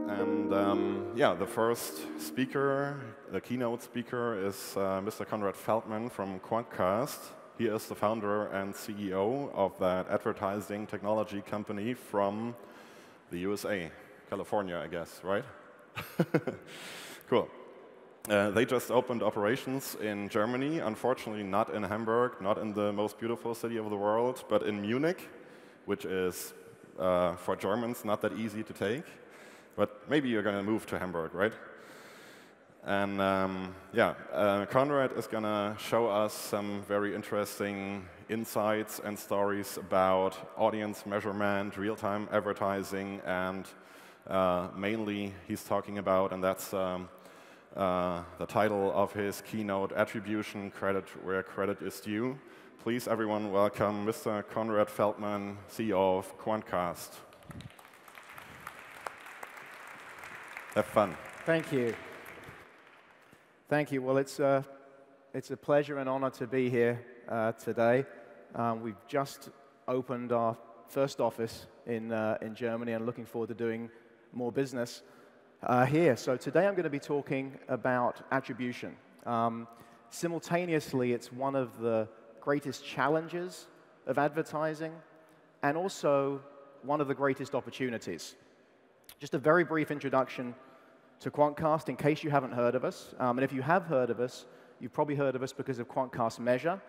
And yeah, the first speaker, the keynote speaker, is Mr. Konrad Feldman from Quantcast. He is the founder and CEO of that advertising technology company from the USA, California, I guess, right? Cool. They just opened operations in Germany, unfortunately not in Hamburg, not in the most beautiful city of the world, but in Munich, which is, for Germans, not that easy to take. But maybe you're going to move to Hamburg, right? And yeah, Konrad is going to show us some very interesting insights and stories about audience measurement, real-time advertising, and mainly he's talking about, and that's the title of his keynote, Attribution, Credit Where Credit is Due. Please, everyone, welcome Mr. Konrad Feldman, CEO of Quantcast. Have fun. Thank you. Thank you. Well, it's a pleasure and honor to be here today. We've just opened our first office in Germany and looking forward to doing more business here. So today I'm going to be talking about attribution. Simultaneously, it's one of the greatest challenges of advertising and also one of the greatest opportunities. Just a very brief introduction to Quantcast, in case you haven't heard of us. And if you have heard of us, you've probably heard of us because of Quantcast Measure,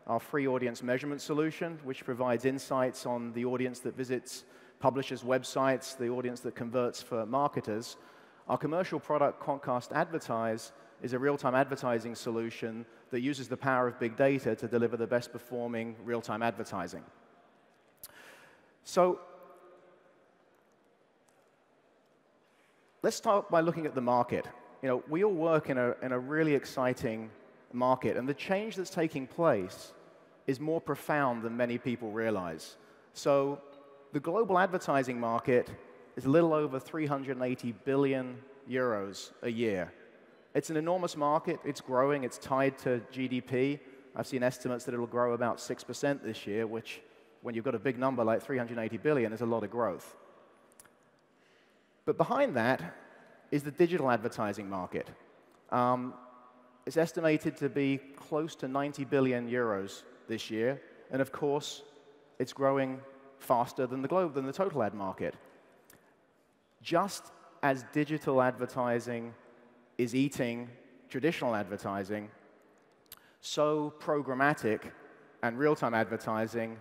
our free audience measurement solution, which provides insights on the audience that visits publishers' websites, the audience that converts for marketers. Our commercial product, Quantcast Advertise, is a real-time advertising solution that uses the power of big data to deliver the best-performing real-time advertising. So let's start by looking at the market. You know, we all work in a really exciting market, and the change that's taking place is more profound than many people realize. So the global advertising market is a little over 380 billion euros a year. It's an enormous market. It's growing. It's tied to GDP. I've seen estimates that it'll grow about 6% this year, which, when you've got a big number like 380 billion, is a lot of growth. But behind that is the digital advertising market. It's estimated to be close to 90 billion euros this year, and of course, it's growing faster than the total ad market. Just as digital advertising is eating traditional advertising, so programmatic and real-time advertising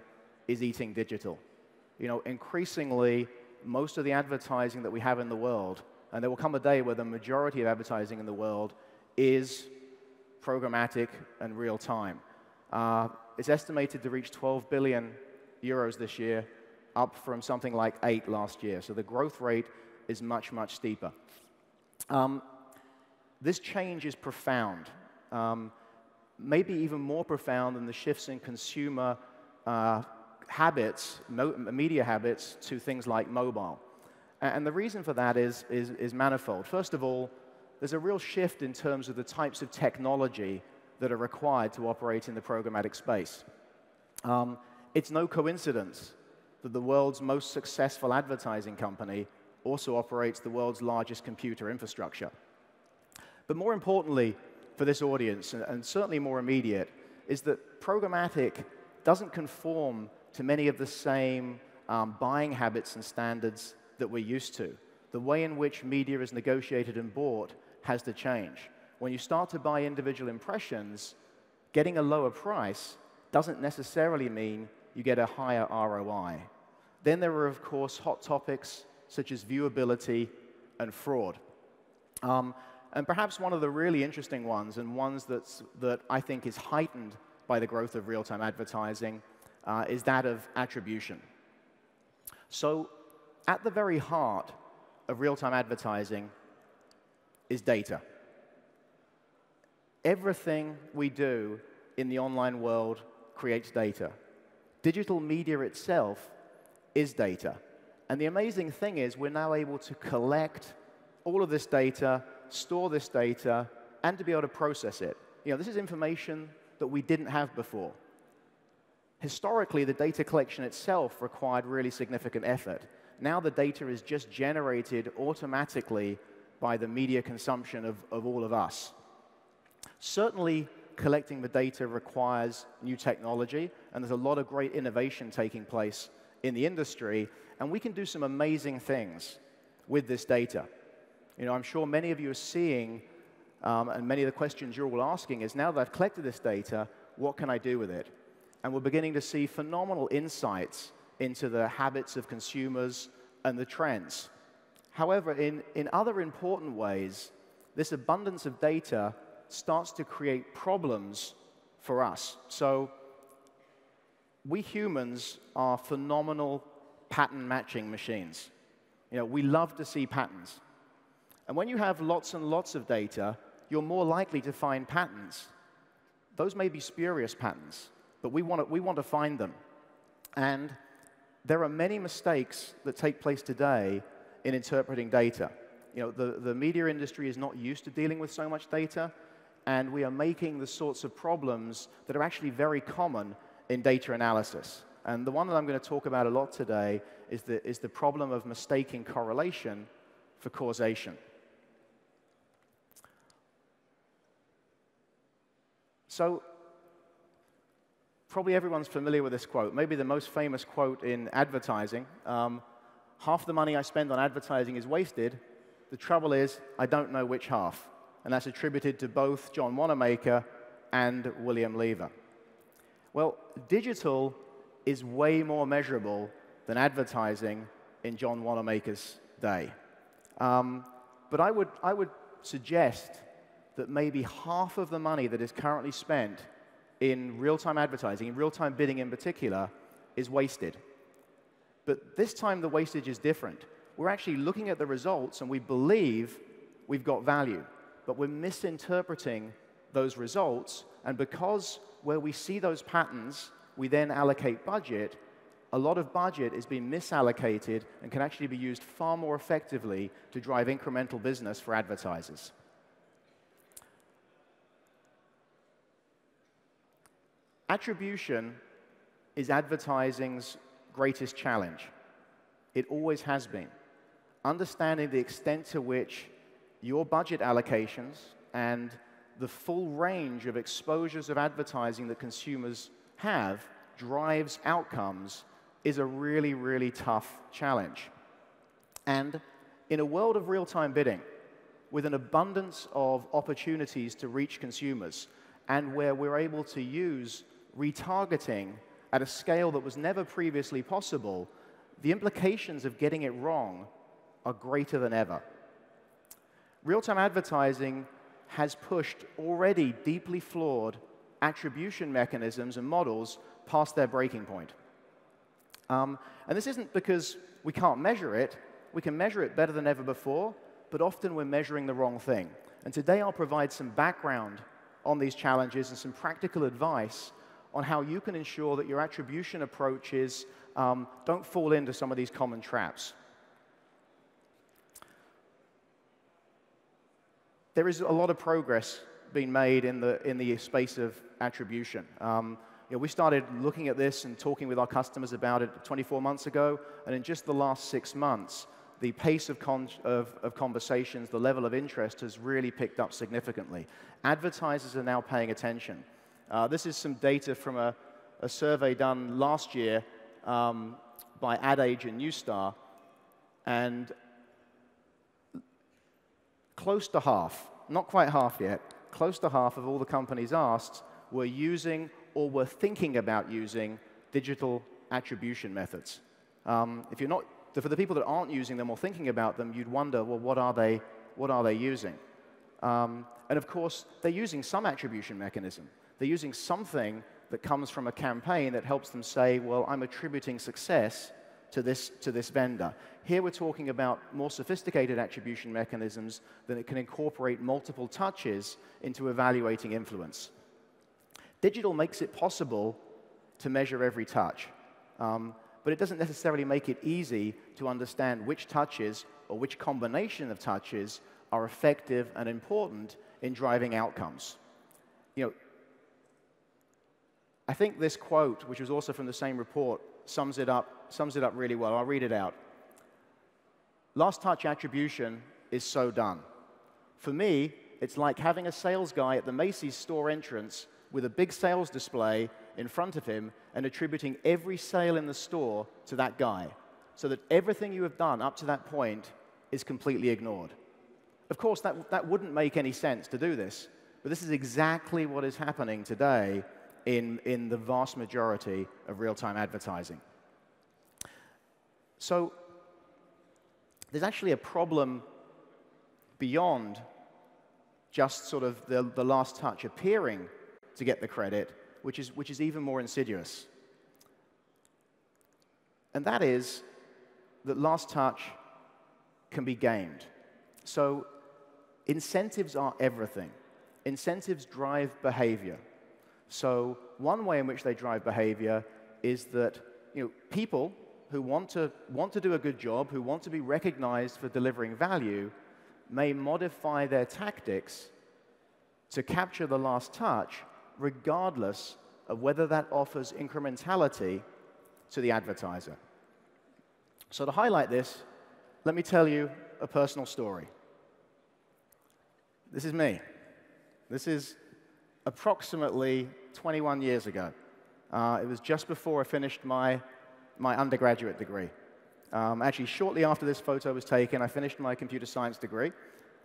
is eating digital. You know, increasingly, most of the advertising that we have in the world, and there will come a day where the majority of advertising in the world is programmatic and real-time. It's estimated to reach 12 billion euros this year, up from something like 8 last year. So the growth rate is much, much steeper. This change is profound, maybe even more profound than the shifts in consumer habits, media habits, to things like mobile. And the reason for that is manifold. First of all, there's a real shift in terms of the types of technology that are required to operate in the programmatic space. It's no coincidence that the world's most successful advertising company also operates the world's largest computer infrastructure. But more importantly for this audience, and certainly more immediate, is that programmatic doesn't conform to many of the same buying habits and standards that we're used to. The way in which media is negotiated and bought has to change. When you start to buy individual impressions, getting a lower price doesn't necessarily mean you get a higher ROI. Then there are, of course, hot topics such as viewability and fraud. And perhaps one of the really interesting ones, and ones that I think is heightened by the growth of real-time advertising, is that of attribution. So at the very heart of real-time advertising is data. Everything we do in the online world creates data. Digital media itself is data. And the amazing thing is we're now able to collect all of this data, store this data, and to be able to process it. You know, this is information that we didn't have before. Historically, the data collection itself required really significant effort. Now the data is just generated automatically by the media consumption of all of us. Certainly, collecting the data requires new technology, and there's a lot of great innovation taking place in the industry, and we can do some amazing things with this data. I'm sure many of you are seeing, and many of the questions you're all asking is, now that I've collected this data, what can I do with it? And we're beginning to see phenomenal insights into the habits of consumers and the trends. However, in other important ways, this abundance of data starts to create problems for us. So we humans are phenomenal pattern matching machines. We love to see patterns. And when you have lots and lots of data, you're more likely to find patterns. Those may be spurious patterns, but we want to find them. And there are many mistakes that take place today in interpreting data. The media industry is not used to dealing with so much data, and we are making the sorts of problems that are actually very common in data analysis. And the one that I'm going to talk about a lot today is the problem of mistaking correlation for causation. So probably everyone's familiar with this quote, maybe the most famous quote in advertising. Half the money I spend on advertising is wasted. The trouble is, I don't know which half. And that's attributed to both John Wanamaker and William Lever. Well, digital is way more measurable than advertising in John Wanamaker's day. But I would suggest that maybe half of the money that is currently spent in real-time advertising, in real-time bidding in particular, is wasted. But this time the wastage is different. We're actually looking at the results and we believe we've got value, but we're misinterpreting those results, and because where we see those patterns, we then allocate budget, a lot of budget is being misallocated and can actually be used far more effectively to drive incremental business for advertisers. Attribution is advertising's greatest challenge. It always has been. Understanding the extent to which your budget allocations and the full range of exposures of advertising that consumers have drives outcomes is a really, really tough challenge. And in a world of real-time bidding, with an abundance of opportunities to reach consumers, and where we're able to use retargeting at a scale that was never previously possible, the implications of getting it wrong are greater than ever. Real-time advertising has pushed already deeply flawed attribution mechanisms and models past their breaking point. And this isn't because we can't measure it. We can measure it better than ever before, but often we're measuring the wrong thing. And today I'll provide some background on these challenges and some practical advice on how you can ensure that your attribution approaches don't fall into some of these common traps. There is a lot of progress being made in the space of attribution. We started looking at this and talking with our customers about it 24 months ago, and in just the last 6 months, the pace of conversations, the level of interest has really picked up significantly. Advertisers are now paying attention. This is some data from a survey done last year by Ad Age and Newstar, and close to half, not quite half yet, close to half of all the companies asked were using or were thinking about using digital attribution methods. If you're not, for the people that aren't using them or thinking about them, you'd wonder, well, what are they using? And of course, they're using some attribution mechanism. They're using something that comes from a campaign that helps them say, well, I'm attributing success to this vendor. Here we're talking about more sophisticated attribution mechanisms that it can incorporate multiple touches into evaluating influence. Digital makes it possible to measure every touch, but it doesn't necessarily make it easy to understand which touches or which combination of touches are effective and important in driving outcomes. I think this quote, which was also from the same report, sums it up really well. I'll read it out. Last touch attribution is so done. For me, it's like having a sales guy at the Macy's store entrance with a big sales display in front of him and attributing every sale in the store to that guy, so that everything you have done up to that point is completely ignored. Of course, that wouldn't make any sense to do this, but this is exactly what is happening today in the vast majority of real-time advertising. So there's actually a problem beyond just sort of the last touch appearing to get the credit, which is even more insidious. And that is that last touch can be gamed. So incentives are everything. Incentives drive behavior. So one way in which they drive behavior is that people who want to do a good job, who want to be recognized for delivering value, may modify their tactics to capture the last touch, regardless of whether that offers incrementality to the advertiser. So to highlight this, let me tell you a personal story. This is me. This is approximately 21 years ago. It was just before I finished my undergraduate degree. Actually, shortly after this photo was taken, I finished my computer science degree,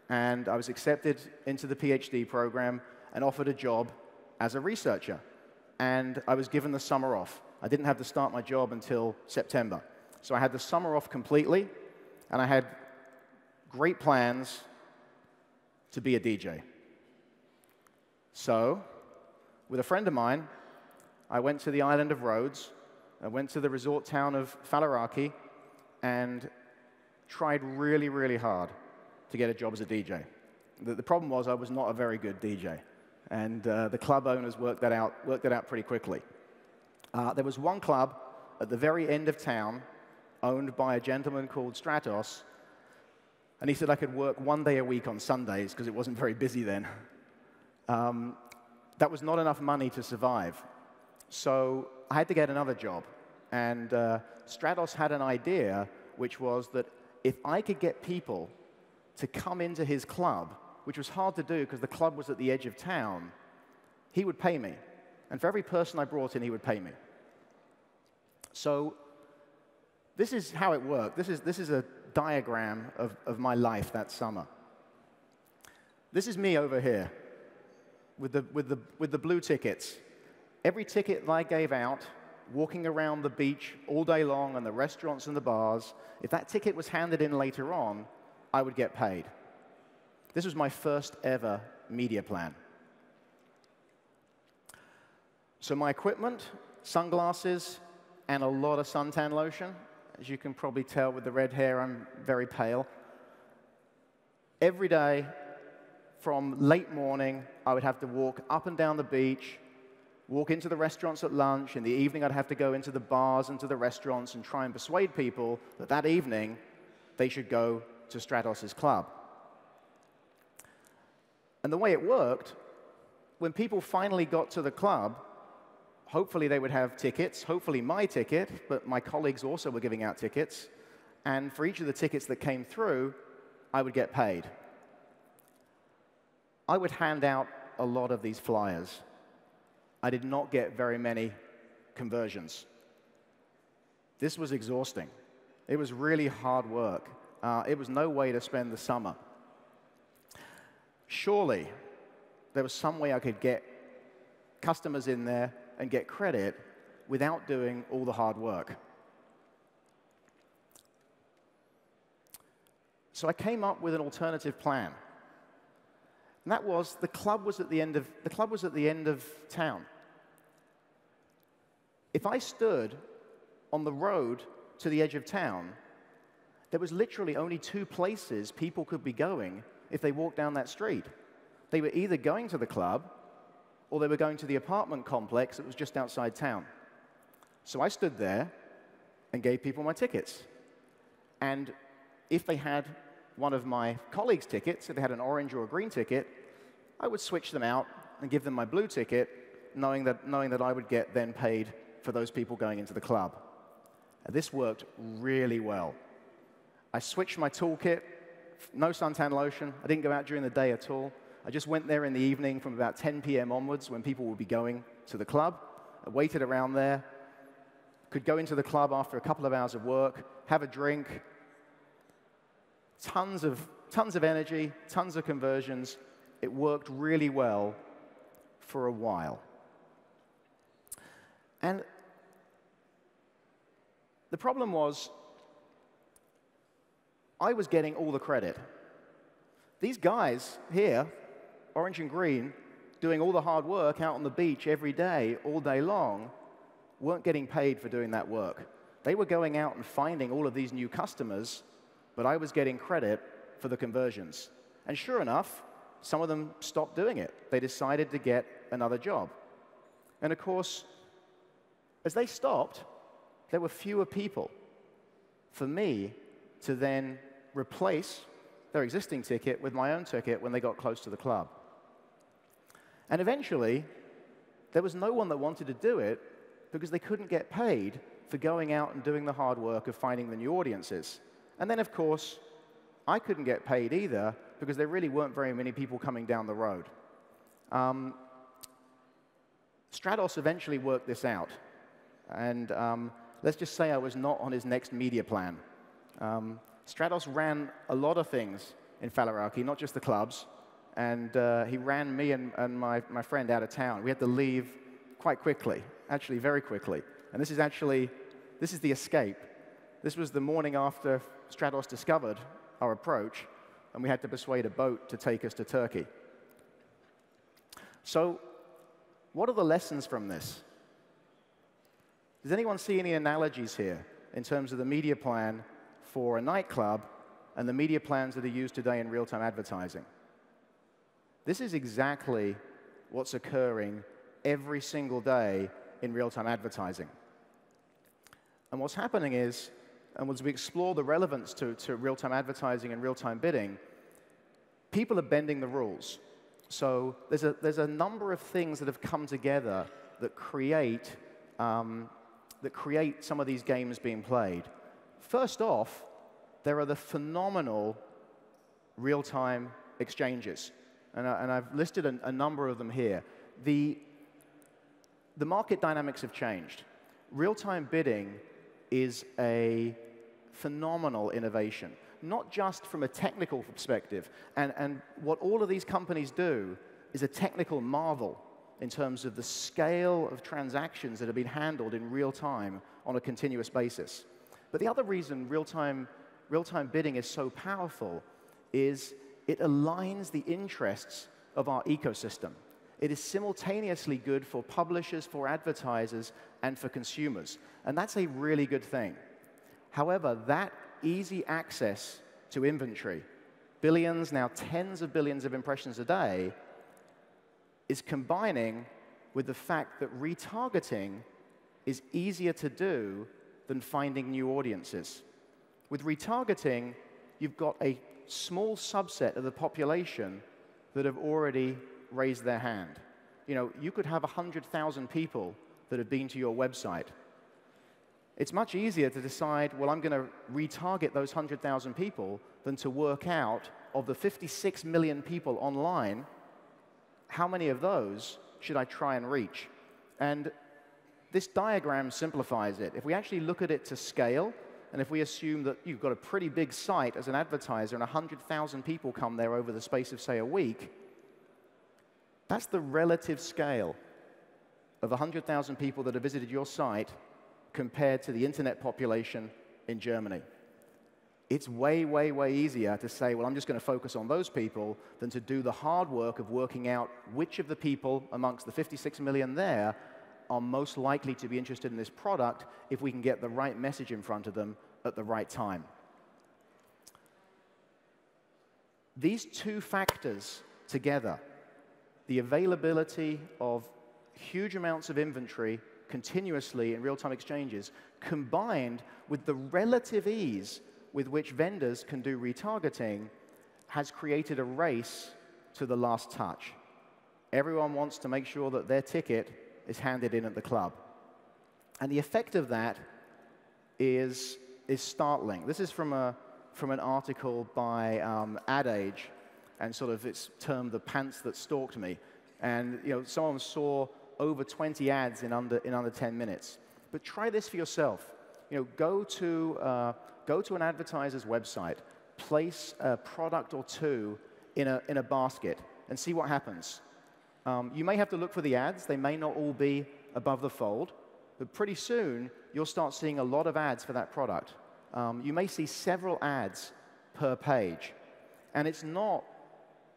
and I was accepted into the PhD program and offered a job as a researcher. And I was given the summer off. I didn't have to start my job until September. So I had the summer off completely, and I had great plans to be a DJ. So, with a friend of mine, I went to the island of Rhodes. I went to the resort town of Faliraki and tried really, really hard to get a job as a DJ. The problem was I was not a very good DJ, and the club owners worked that out pretty quickly. There was one club at the very end of town owned by a gentleman called Stratos, and he said I could work 1 day a week on Sundays because it wasn't very busy then. That was not enough money to survive. So I had to get another job. And Stratos had an idea, which was that if I could get people to come into his club, which was hard to do because the club was at the edge of town, he would pay me. And for every person I brought in, he would pay me. So this is how it worked. This is a diagram of my life that summer. This is me over here with the blue tickets. Every ticket that I gave out, walking around the beach all day long and the restaurants and the bars, if that ticket was handed in later on, I would get paid. This was my first ever media plan. So my equipment, sunglasses, and a lot of suntan lotion. As you can probably tell with the red hair, I'm very pale. Every day, from late morning, I would have to walk up and down the beach, walk into the restaurants at lunch. In the evening, I'd have to go into the bars and to the restaurants and try and persuade people that that evening they should go to Stratos' club. And the way it worked, when people finally got to the club, hopefully they would have tickets, hopefully my ticket, but my colleagues also were giving out tickets. And for each of the tickets that came through, I would get paid. I would hand out a lot of these flyers. I did not get very many conversions. This was exhausting. It was really hard work. It was no way to spend the summer. Surely, there was some way I could get customers in there and get credit without doing all the hard work. So I came up with an alternative plan. And that was the club was at the end of town. If I stood on the road to the edge of town, there was literally only 2 places people could be going if they walked down that street. They were either going to the club or they were going to the apartment complex that was just outside town. So I stood there and gave people my tickets. And if they had one of my colleagues' tickets, if they had an orange or a green ticket, I would switch them out and give them my blue ticket knowing that I would get then paid for those people going into the club. And this worked really well. I switched my toolkit, no suntan lotion. I didn't go out during the day at all. I just went there in the evening from about 10 p.m. onwards when people would be going to the club. I waited around there, could go into the club after a couple of hours of work, have a drink, tons of energy, tons of conversions. It worked really well for a while. And the problem was, I was getting all the credit. These guys here, orange and green, doing all the hard work out on the beach every day, all day long, weren't getting paid for doing that work. They were going out and finding all of these new customers, but I was getting credit for the conversions. And sure enough, some of them stopped doing it. They decided to get another job. And of course, as they stopped, there were fewer people for me to then replace their existing ticket with my own ticket when they got close to the club. And eventually, there was no one that wanted to do it because they couldn't get paid for going out and doing the hard work of finding the new audiences. And then, of course, I couldn't get paid either because there really weren't very many people coming down the road. Stratos eventually worked this out. And let's just say I was not on his next media plan. Stratos ran a lot of things in Falaraki, not just the clubs. And he ran me and my friend out of town. We had to leave quite quickly, actually very quickly. And this is the escape. This was the morning after Stratos discovered our approach, and we had to persuade a boat to take us to Turkey. So what are the lessons from this? Does anyone see any analogies here in terms of the media plan for a nightclub and the media plans that are used today in real-time advertising? This is exactly what's occurring every single day in real-time advertising. And what's happening is, and as we explore the relevance to real-time advertising and real-time bidding, people are bending the rules. So there's a number of things that have come together that create some of these games being played. First off, there are the phenomenal real-time exchanges. And I've listed a number of them here. The market dynamics have changed. Real-time bidding is a phenomenal innovation, not just from a technical perspective. And what all of these companies do is a technical marvel in terms of the scale of transactions that have been handled in real time on a continuous basis. But the other reason real-time bidding is so powerful is it aligns the interests of our ecosystem. It is simultaneously good for publishers, for advertisers, and for consumers. And that's a really good thing. However, that easy access to inventory, billions, now tens of billions of impressions a day, is combining with the fact that retargeting is easier to do than finding new audiences. With retargeting, you've got a small subset of the population that have already raised their hand. You know, you could have 100,000 people that have been to your website. It's much easier to decide, well, I'm going to retarget those 100,000 people than to work out, of the 56 million people online, how many of those should I try and reach? And this diagram simplifies it. If we actually look at it to scale, and if we assume that you've got a pretty big site as an advertiser and 100,000 people come there over the space of, say, a week, that's the relative scale of 100,000 people that have visited your site compared to the internet population in Germany. It's way, way, way easier to say, well, I'm just going to focus on those people than to do the hard work of working out which of the people amongst the 56 million there are most likely to be interested in this product if we can get the right message in front of them at the right time. These two factors together, the availability of huge amounts of inventory continuously in real-time exchanges, combined with the relative ease with which vendors can do retargeting, has created a race to the last touch. Everyone wants to make sure that their ticket is handed in at the club. And the effect of that is startling. This is from an article by Ad Age, and sort of it's termed "The Pants That Stalked Me." And someone saw over 20 ads in under 10 minutes. But try this for yourself. Go to an advertiser's website, place a product or two in a basket, and see what happens. You may have to look for the ads. They may not all be above the fold, but pretty soon you'll start seeing a lot of ads for that product. You may see several ads per page, and it's not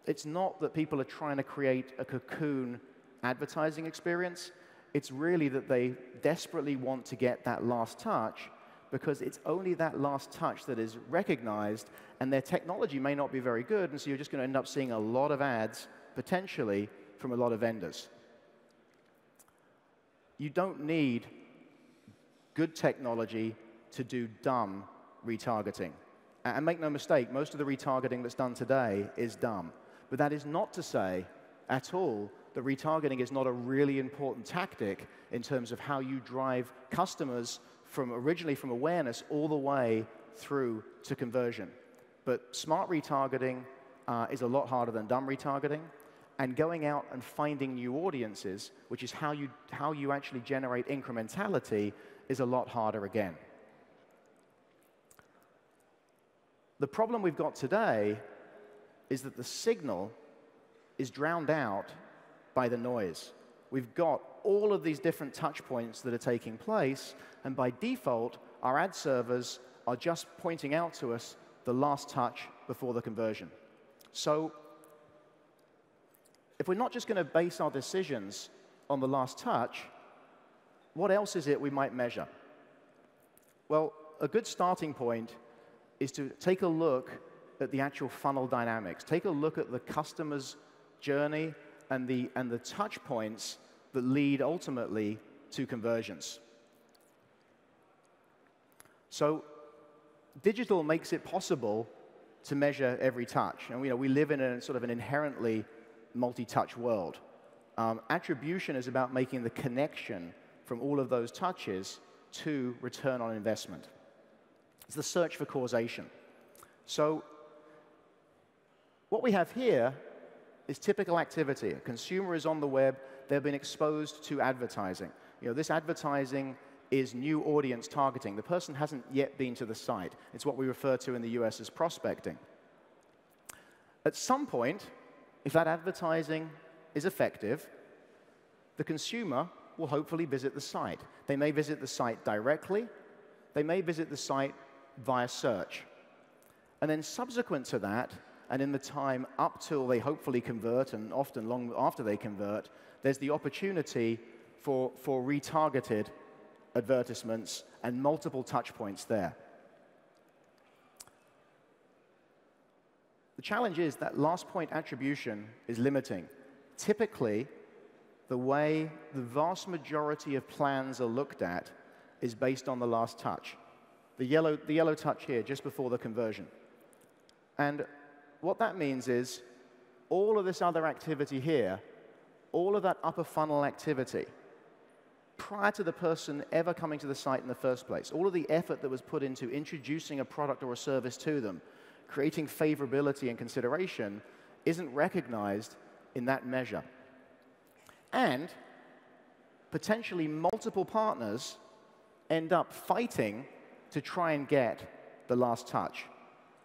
that people are trying to create a cocoon advertising experience. It's really that they desperately want to get that last touch, because it's only that last touch that is recognized, and their technology may not be very good, and so you're just going to end up seeing a lot of ads, potentially, from a lot of vendors. You don't need good technology to do dumb retargeting. And make no mistake, most of the retargeting that's done today is dumb. But that is not to say at all that retargeting is not a really important tactic in terms of how you drive customers originally from awareness all the way through to conversion. But smart retargeting is a lot harder than dumb retargeting. And going out and finding new audiences, which is how you actually generate incrementality, is a lot harder again. The problem we've got today is that the signal is drowned out by the noise. We've got all of these different touch points that are taking place, and by default, our ad servers are just pointing out to us the last touch before the conversion. So if we're not just going to base our decisions on the last touch, what else is it we might measure? Well, a good starting point is to take a look at the actual funnel dynamics. Take a look at the customer's journey and the touch points that lead ultimately to conversions. So digital makes it possible to measure every touch. And we live in a sort of an inherently multi-touch world. Attribution is about making the connection from all of those touches to return on investment. It's the search for causation. So what we have here is typical activity. A consumer is on the web. They've been exposed to advertising. This advertising is new audience targeting. The person hasn't yet been to the site. It's what we refer to in the US as prospecting. At some point, if that advertising is effective, the consumer will hopefully visit the site. They may visit the site directly. They may visit the site via search. And then subsequent to that, and in the time up till they hopefully convert, and often long after they convert, there's the opportunity for retargeted advertisements and multiple touch points there. The challenge is that last point attribution is limiting. Typically, the way the vast majority of plans are looked at is based on the last touch. The yellow touch here, just before the conversion. And what that means is all of this other activity here, all of that upper funnel activity, prior to the person ever coming to the site in the first place, all of the effort that was put into introducing a product or a service to them, creating favorability and consideration, isn't recognized in that measure. And potentially multiple partners end up fighting to try and get the last touch.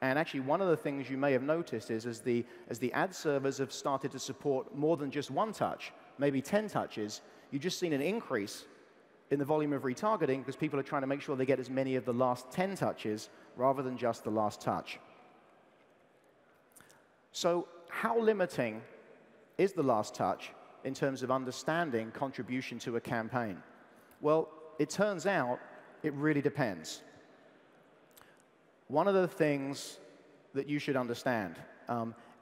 And actually, one of the things you may have noticed is as the ad servers have started to support more than just one touch, maybe 10 touches, you've just seen an increase in the volume of retargeting because people are trying to make sure they get as many of the last 10 touches rather than just the last touch. So how limiting is the last touch in terms of understanding contribution to a campaign? Well, it turns out it really depends. One of the things that you should understand,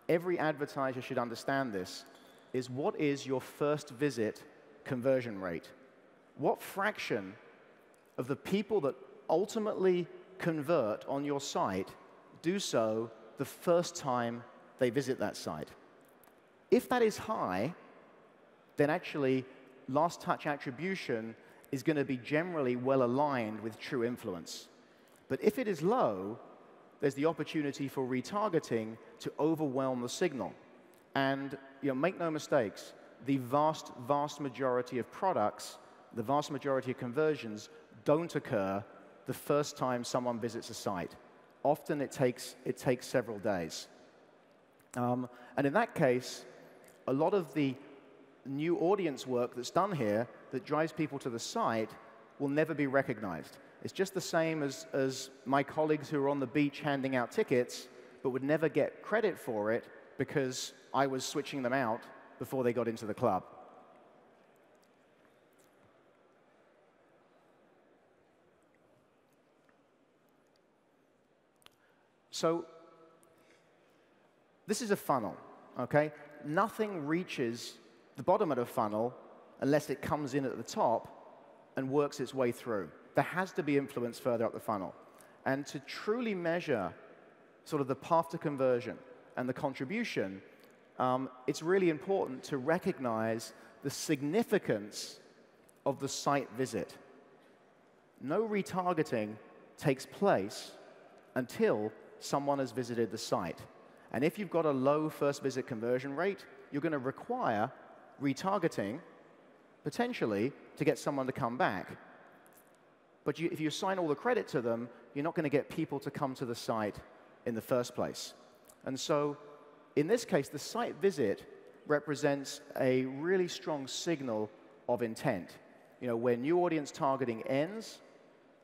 every advertiser should understand this, is what is your first visit conversion rate? What fraction of the people that ultimately convert on your site do so the first time they visit that site? If that is high, then actually last touch attribution is going to be generally well aligned with true influence. But if it is low, there's the opportunity for retargeting to overwhelm the signal. And make no mistakes, the vast, vast majority of products, the vast majority of conversions don't occur the first time someone visits a site. Often it takes several days. And in that case, a lot of the new audience work that's done here that drives people to the site will never be recognized. It's just the same as my colleagues who are on the beach handing out tickets, but would never get credit for it because I was switching them out before they got into the club. So this is a funnel, OK? Nothing reaches the bottom of the funnel unless it comes in at the top and works its way through. There has to be influence further up the funnel. And to truly measure sort of the path to conversion and the contribution, it's really important to recognize the significance of the site visit. No retargeting takes place until someone has visited the site. And if you've got a low first visit conversion rate, you're going to require retargeting, potentially, to get someone to come back. But if you assign all the credit to them, you're not going to get people to come to the site in the first place. And so in this case, the site visit represents a really strong signal of intent, where new audience targeting ends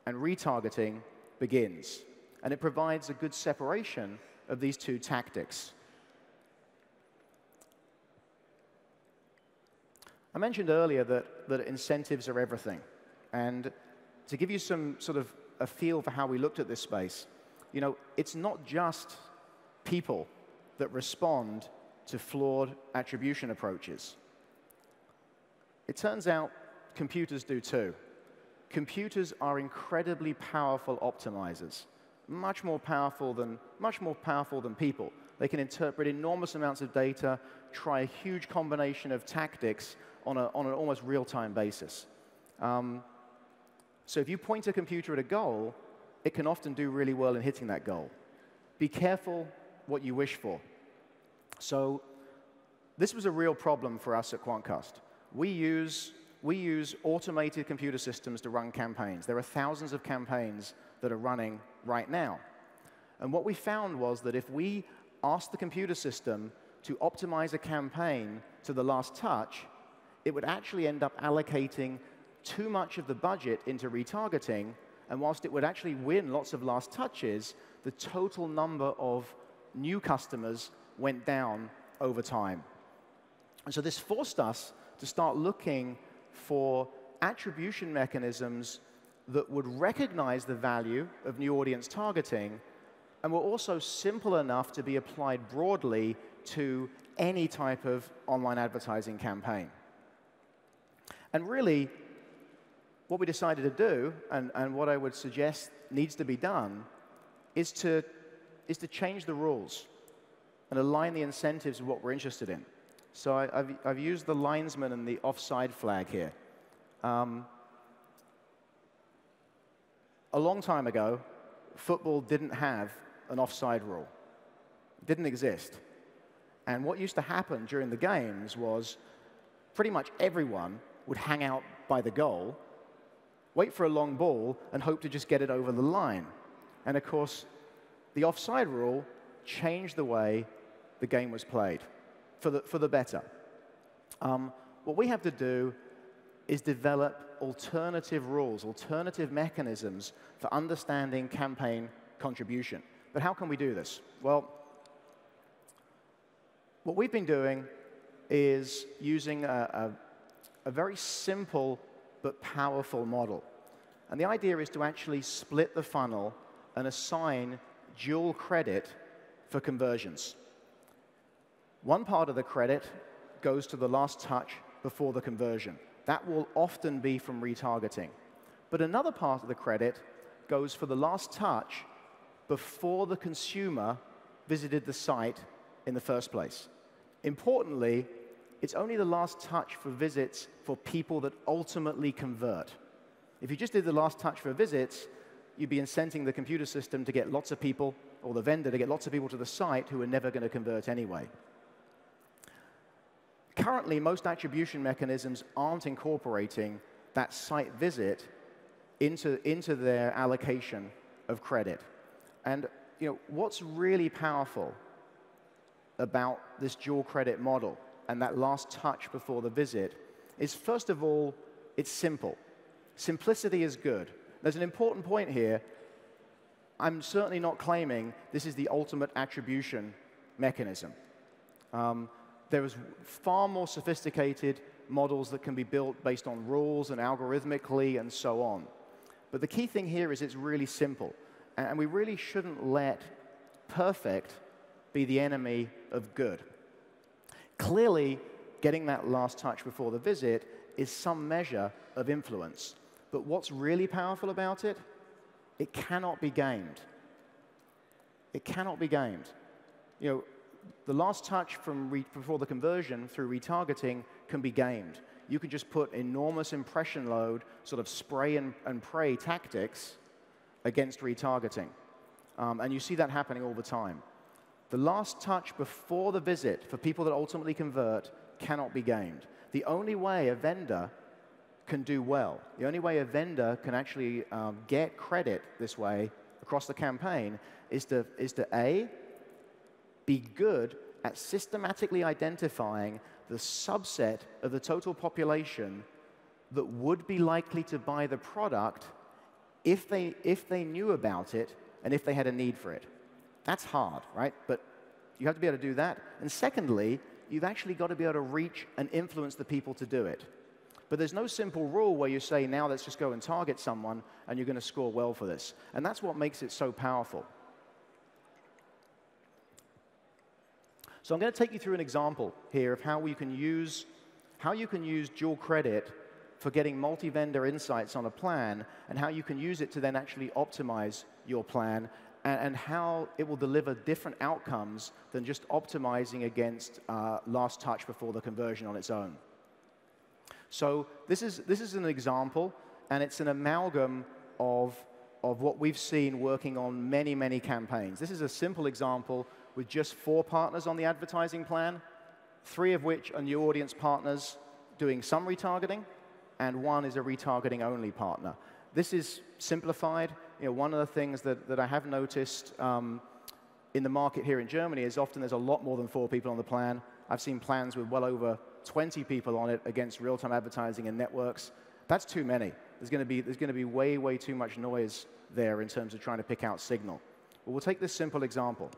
and retargeting begins. And it provides a good separation of these two tactics. I mentioned earlier that incentives are everything. And to give you some sort of a feel for how we looked at this space, it's not just people that respond to flawed attribution approaches. It turns out computers do too. Computers are incredibly powerful optimizers, much more powerful than people. They can interpret enormous amounts of data, try a huge combination of tactics on an almost real-time basis. So if you point a computer at a goal, it can often do really well in hitting that goal. Be careful what you wish for. So this was a real problem for us at Quantcast. We use automated computer systems to run campaigns. There are thousands of campaigns that are running right now. And what we found was that if we asked the computer system to optimize a campaign to the last touch, it would actually end up allocating too much of the budget into retargeting, and whilst it would actually win lots of last touches, the total number of new customers went down over time. And so this forced us to start looking for attribution mechanisms that would recognize the value of new audience targeting and were also simple enough to be applied broadly to any type of online advertising campaign. And really, what we decided to do, and what I would suggest needs to be done, is to change the rules and align the incentives with what we're interested in. So I've used the linesman and the offside flag here. A long time ago, football didn't have an offside rule. It didn't exist. And what used to happen during the games was pretty much everyone would hang out by the goal, wait for a long ball, and hope to just get it over the line. And of course, the offside rule changed the way the game was played for the better. What we have to do is develop alternative rules, alternative mechanisms for understanding campaign contribution. But how can we do this? Well, what we've been doing is using a very simple but powerful model. And the idea is to actually split the funnel and assign dual credit for conversions. One part of the credit goes to the last touch before the conversion. That will often be from retargeting. But another part of the credit goes for the last touch before the consumer visited the site in the first place. Importantly, it's only the last touch for visits for people that ultimately convert. If you just did the last touch for visits, you'd be incenting the computer system to get lots of people, or the vendor to get lots of people to the site who are never going to convert anyway. Currently, most attribution mechanisms aren't incorporating that site visit into their allocation of credit. And what's really powerful about this dual credit model and that last touch before the visit is, first of all, it's simple. Simplicity is good. There's an important point here. I'm certainly not claiming this is the ultimate attribution mechanism. There is far more sophisticated models that can be built based on rules and algorithmically and so on. But the key thing here is it's really simple. And we really shouldn't let perfect be the enemy of good. Clearly, getting that last touch before the visit is some measure of influence. But what's really powerful about it? It cannot be gamed. It cannot be gamed. The last touch before the conversion through retargeting can be gamed. You can just put enormous impression load, sort of spray and pray tactics against retargeting. And you see that happening all the time. The last touch before the visit for people that ultimately convert cannot be gamed. The only way a vendor can do well, the only way a vendor can actually get credit this way across the campaign is to A, be good at systematically identifying the subset of the total population that would be likely to buy the product if they knew about it and if they had a need for it. That's hard, right? But you have to be able to do that. And secondly, you've actually got to be able to reach and influence the people to do it. But there's no simple rule where you say, now let's just go and target someone, and you're going to score well for this. And that's what makes it so powerful. So I'm going to take you through an example here of how you can use dual credit for getting multi-vendor insights on a plan, and how you can use it to then actually optimize your plan, and how it will deliver different outcomes than just optimizing against last touch before the conversion on its own. So this is an example, and it's an amalgam of what we've seen working on many, many campaigns. This is a simple example with just 4 partners on the advertising plan, 3 of which are new audience partners doing some retargeting, and 1 is a retargeting-only partner. This is simplified. One of the things that I have noticed in the market here in Germany is often there's a lot more than 4 people on the plan. I've seen plans with well over 20 people on it against real-time advertising and networks. That's too many. There's going to be way, way too much noise there in terms of trying to pick out signal. But we'll take this simple example.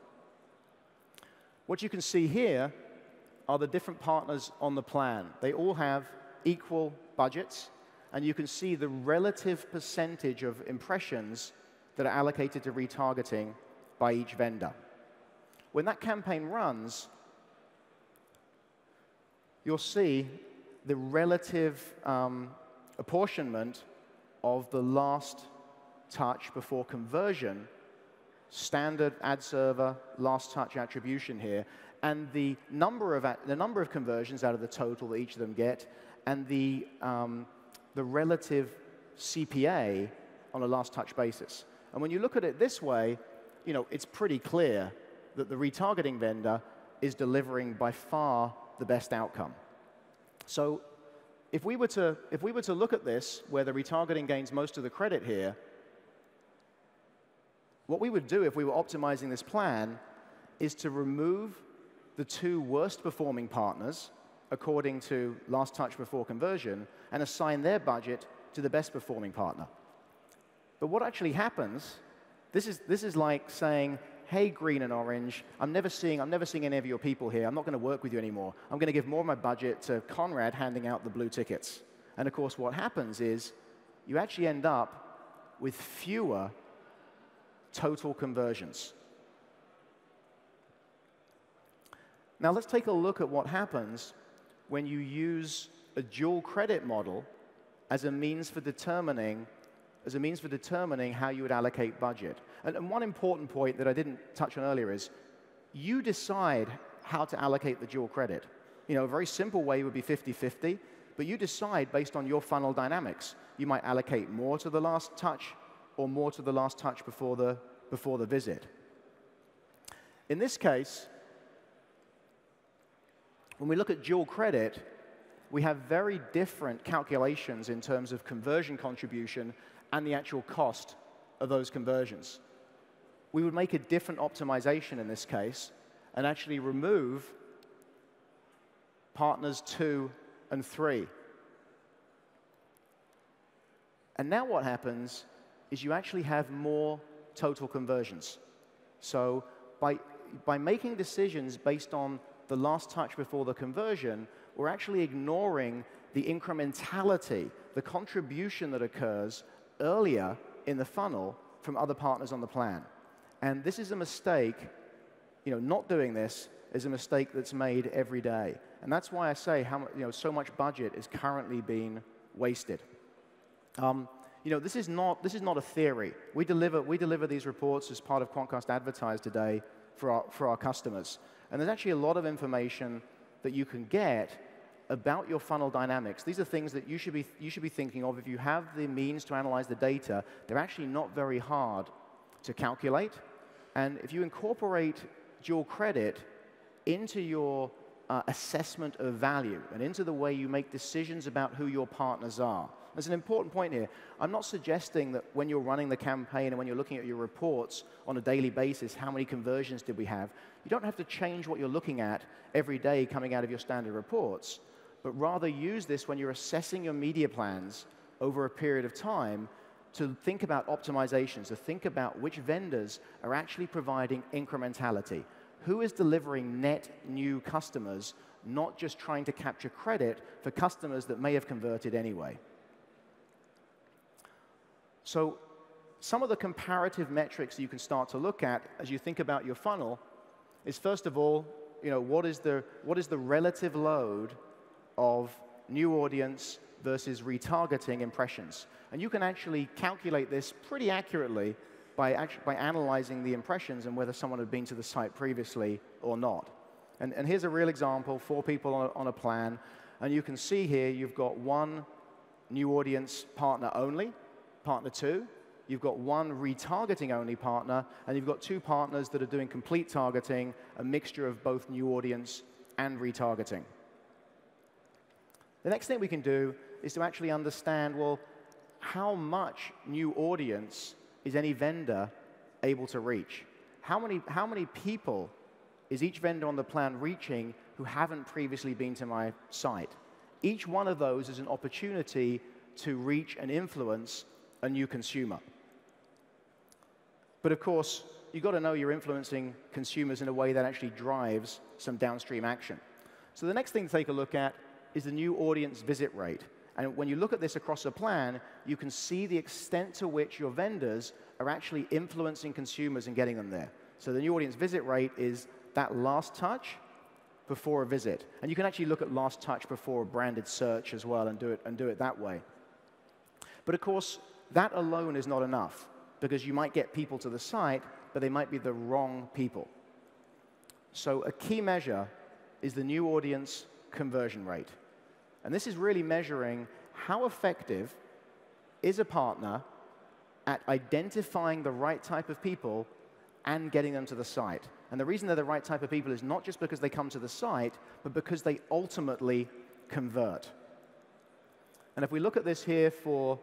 What you can see here are the different partners on the plan. They all have equal budgets, and you can see the relative percentage of impressions that are allocated to retargeting by each vendor. When that campaign runs, you'll see the relative apportionment of the last touch before conversion, standard ad server, last touch attribution here, and the number of conversions out of the total that each of them get, and the relative CPA on a last touch basis. And when you look at it this way, it's pretty clear that the retargeting vendor is delivering by far the best outcome. So if we were to look at this, where the retargeting gains most of the credit here, what we would do if we were optimizing this plan is to remove the 2 worst performing partners according to last touch before conversion and assign their budget to the best performing partner. But what actually happens, this is like saying, hey, green and orange, I'm never seeing any of your people here. I'm not going to work with you anymore. I'm going to give more of my budget to Konrad handing out the blue tickets. And of course, what happens is you actually end up with fewer total conversions. Now let's take a look at what happens when you use a dual credit model as a means for determining how you would allocate budget. And one important point that I didn't touch on earlier is you decide how to allocate the dual credit. A very simple way would be 50-50, but you decide based on your funnel dynamics. You might allocate more to the last touch or more to the last touch before the visit. In this case, when we look at dual credit, we have very different calculations in terms of conversion contribution and the actual cost of those conversions. We would make a different optimization in this case and actually remove partners 2 and 3. And now what happens is you actually have more total conversions. So by making decisions based on the last touch before the conversion, we're actually ignoring the incrementality, the contribution that occurs earlier in the funnel from other partners on the plan. And this is a mistake. Not doing this is a mistake that's made every day. And that's why I say how so much budget is currently being wasted. This is not a theory. We deliver these reports as part of Quantcast Advertise today for our customers. And there's actually a lot of information that you can get about your funnel dynamics. These are things that you should be thinking of. If you have the means to analyze the data, they're actually not very hard to calculate. And if you incorporate dual credit into your assessment of value and into the way you make decisions about who your partners are. There's an important point here. I'm not suggesting that when you're running the campaign and when you're looking at your reports on a daily basis, how many conversions did we have? You don't have to change what you're looking at every day coming out of your standard reports, but rather use this when you're assessing your media plans over a period of time to think about optimizations, to think about which vendors are actually providing incrementality. Who is delivering net new customers, not just trying to capture credit for customers that may have converted anyway. So some of the comparative metrics you can start to look at as you think about your funnel is, first of all, what is the relative load of new audience versus retargeting impressions? And you can actually calculate this pretty accurately by analyzing the impressions and whether someone had been to the site previously or not. And here's a real example, 4 people on a plan. And you can see here you've got 1 new audience partner only, partner 2. You've got 1 retargeting only partner, and you've got 2 partners that are doing complete targeting, a mixture of both new audience and retargeting. The next thing we can do is to actually understand, well, how much new audience is any vendor able to reach? How many people is each vendor on the plan reaching who haven't previously been to my site? Each one of those is an opportunity to reach and influence a new consumer. But of course, you've got to know you're influencing consumers in a way that actually drives some downstream action. So the next thing to take a look at is the new audience visit rate. And when you look at this across a plan, you can see the extent to which your vendors are actually influencing consumers and getting them there. So the new audience visit rate is that last touch before a visit. And you can actually look at last touch before a branded search as well and do it that way. But of course, that alone is not enough, because you might get people to the site, but they might be the wrong people. So a key measure is the new audience conversion rate. And this is really measuring how effective is a partner at identifying the right type of people and getting them to the site. And the reason they're the right type of people is not just because they come to the site, but because they ultimately convert. And if we look at this here for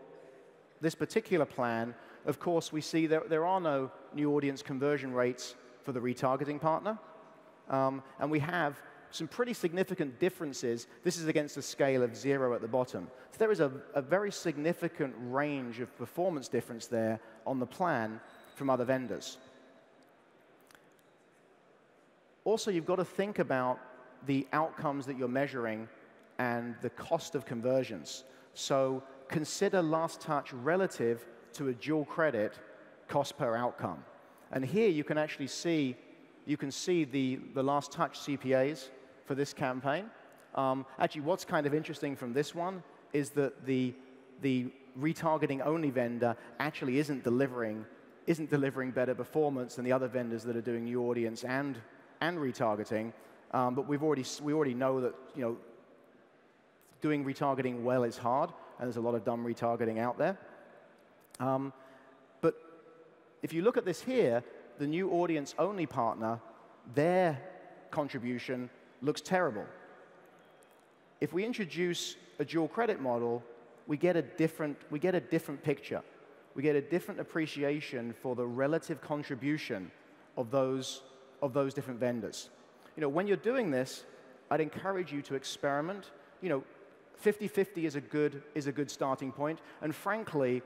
this particular plan, of course, we see there are no new audience conversion rates for the retargeting partner. And we have some pretty significant differences. This is against a scale of 0 at the bottom. So there is a very significant range of performance difference there on the plan from other vendors. Also, you've got to think about the outcomes that you're measuring and the cost of conversions. So consider last touch relative to a dual credit cost per outcome. And here you can actually see, the last touch CPAs for this campaign. Actually, what's kind of interesting from this one is that the retargeting only vendor actually isn't delivering better performance than the other vendors that are doing new audience and retargeting. But we already know that doing retargeting well is hard, and there's a lot of dumb retargeting out there. But if you look at this here, the new audience-only partner, their contribution looks terrible. If we introduce a dual credit model, we get a different picture. We get a different appreciation for the relative contribution of those different vendors. When you're doing this, I'd encourage you to experiment. 50-50 is a good starting point, and frankly,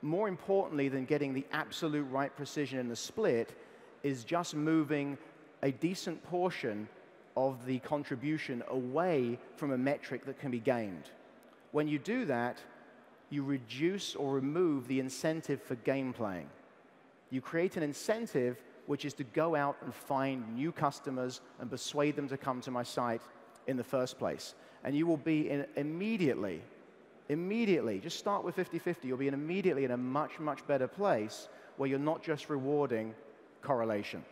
more importantly than getting the absolute right precision in the split is just moving a decent portion of the contribution away from a metric that can be gamed. When you do that, you reduce or remove the incentive for game playing. You create an incentive which is to go out and find new customers and persuade them to come to my site in the first place. And you will be immediately, just start with 50-50, you'll be immediately in a much, much better place where you're not just rewarding correlation.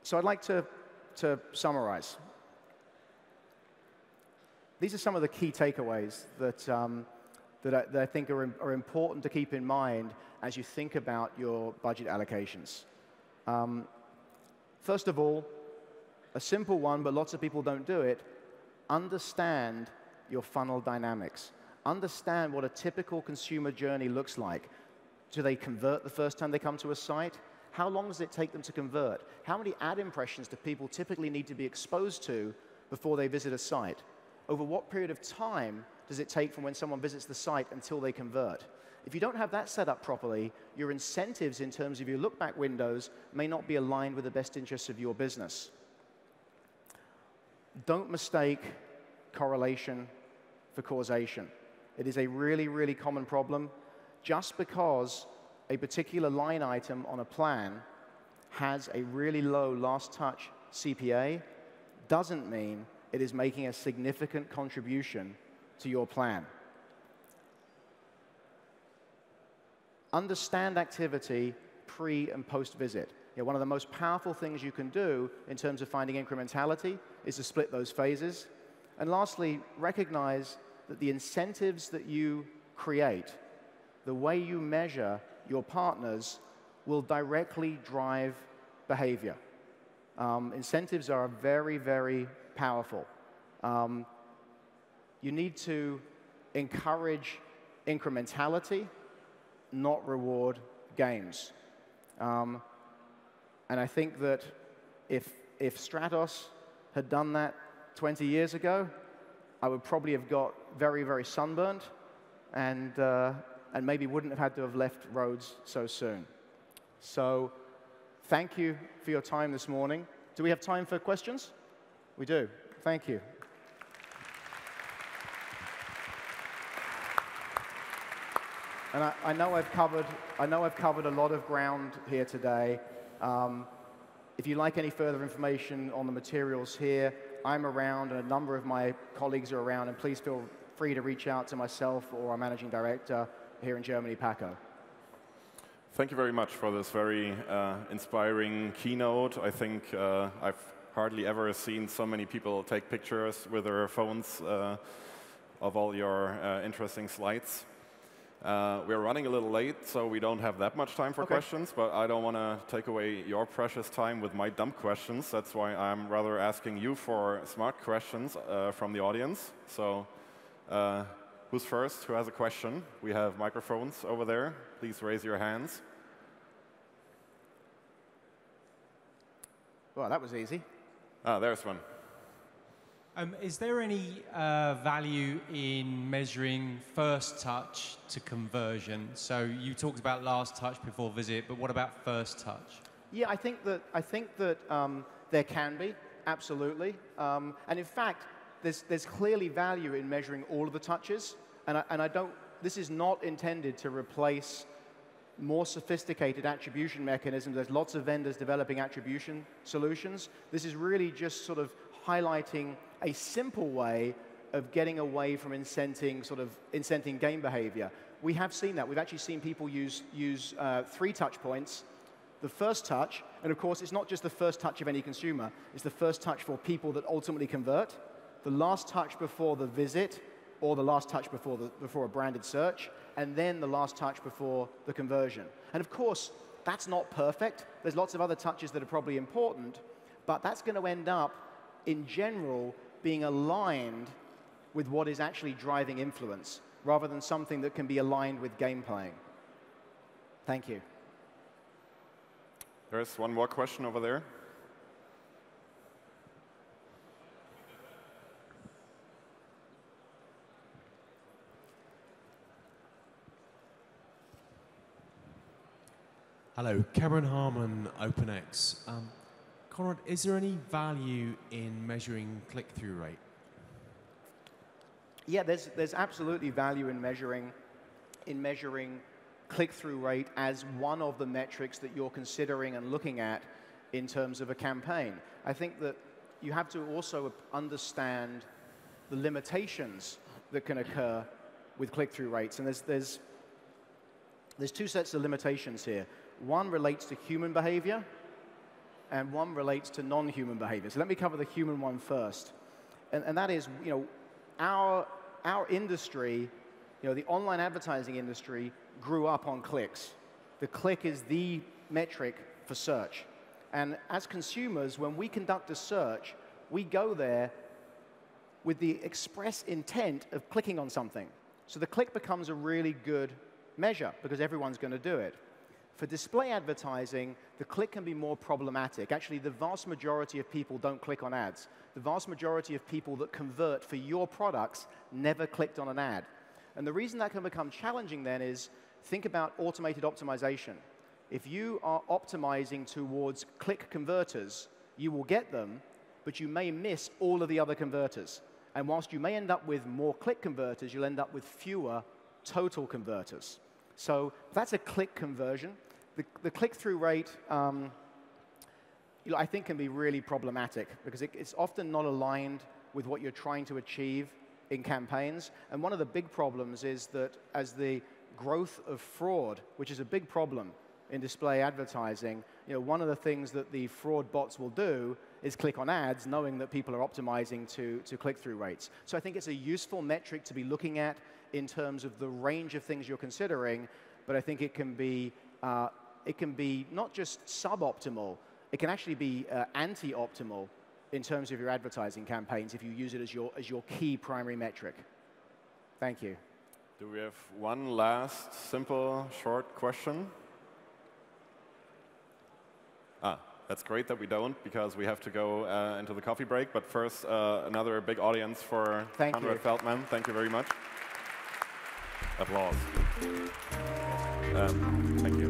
So I'd like to summarize. These are some of the key takeaways that I think are important to keep in mind as you think about your budget allocations. First of all, a simple one, but lots of people don't do it, understand your funnel dynamics. Understand what a typical consumer journey looks like. Do they convert the first time they come to a site? How long does it take them to convert? How many ad impressions do people typically need to be exposed to before they visit a site? Over what period of time does it take from when someone visits the site until they convert? If you don't have that set up properly, your incentives in terms of your look-back windows may not be aligned with the best interests of your business. Don't mistake correlation for causation. It is a really, really common problem. Just because a particular line item on a plan has a really low last touch CPA doesn't mean it is making a significant contribution to your plan. Understand activity pre and post visit. One of the most powerful things you can do in terms of finding incrementality is to split those phases. And lastly, recognize that the incentives that you create, the way you measure your partners, will directly drive behavior. Incentives are very, very powerful. You need to encourage incrementality, not reward games. And I think that if Stratos had done that 20 years ago, I would probably have got very, very sunburned and maybe wouldn't have had to have left Rhodes so soon. So thank you for your time this morning. Do we have time for questions? We do. Thank you. And I know I've covered a lot of ground here today. If you'd like any further information on the materials here, I'm around, and a number of my colleagues are around, and please feel free to reach out to myself or our managing director here in Germany, Paco. Thank you very much for this very inspiring keynote. I think I've hardly ever seen so many people take pictures with their phones of all your interesting slides. We're running a little late, so we don't have that much time for questions, but I don't want to take away your precious time with my dumb questions. That's why I'm rather asking you for smart questions from the audience. So who's first? Who has a question? We have microphones over there. Please raise your hands. Well, that was easy. Ah, there's one. Is there any value in measuring first touch to conversion? So you talked about last touch before visit, but what about first touch? Yeah, I think that there can be, absolutely. And in fact, there's clearly value in measuring all of the touches. And I don't. This is not intended to replace more sophisticated attribution mechanisms. There's lots of vendors developing attribution solutions. This is really just sort of highlighting a simple way of getting away from incenting game behavior. We have seen that. We've actually seen people use 3 touch points the first touch, and of course, it's not just the first touch of any consumer, it's the first touch for people that ultimately convert, the last touch before the visit, or the last touch before a branded search, and then the last touch before the conversion. And of course, that's not perfect. There's lots of other touches that are probably important, but that's going to end up, in general, being aligned with what is actually driving influence, rather than something that can be aligned with game playing. Thank you. There's one more question over there. Hello, Cameron Harmon, OpenX. Konrad, is there any value in measuring click-through rate? Yeah, there's absolutely value in measuring click-through rate as one of the metrics that you're considering and looking at in terms of a campaign. I think that you have to also understand the limitations that can occur with click-through rates, and there's two sets of limitations here. One relates to human behavior, and one relates to non-human behavior. So let me cover the human one first, and that is, our industry, the online advertising industry, grew up on clicks. The click is the metric for search. And as consumers, when we conduct a search, we go there with the express intent of clicking on something. So the click becomes a really good measure because everyone's going to do it. For display advertising, the click can be more problematic. Actually, the vast majority of people don't click on ads. The vast majority of people that convert for your products never clicked on an ad. And the reason that can become challenging then is, think about automated optimization. If you are optimizing towards click converters, you will get them, but you may miss all of the other converters. And whilst you may end up with more click converters, you'll end up with fewer total converters. So that's a click conversion. The click-through rate, I think, can be really problematic because it's often not aligned with what you're trying to achieve in campaigns. And one of the big problems is that as the growth of fraud, which is a big problem in display advertising, one of the things that the fraud bots will do is click on ads knowing that people are optimizing to click-through rates. So I think it's a useful metric to be looking at in terms of the range of things you're considering, but I think it can be not just suboptimal, it can actually be anti-optimal in terms of your advertising campaigns if you use it as your key primary metric. Thank you. Do we have one last simple, short question? That's great that we don't, because we have to go into the coffee break. But first, another big audience for Konrad Feldman. Thank you very much. Applause. Thank you.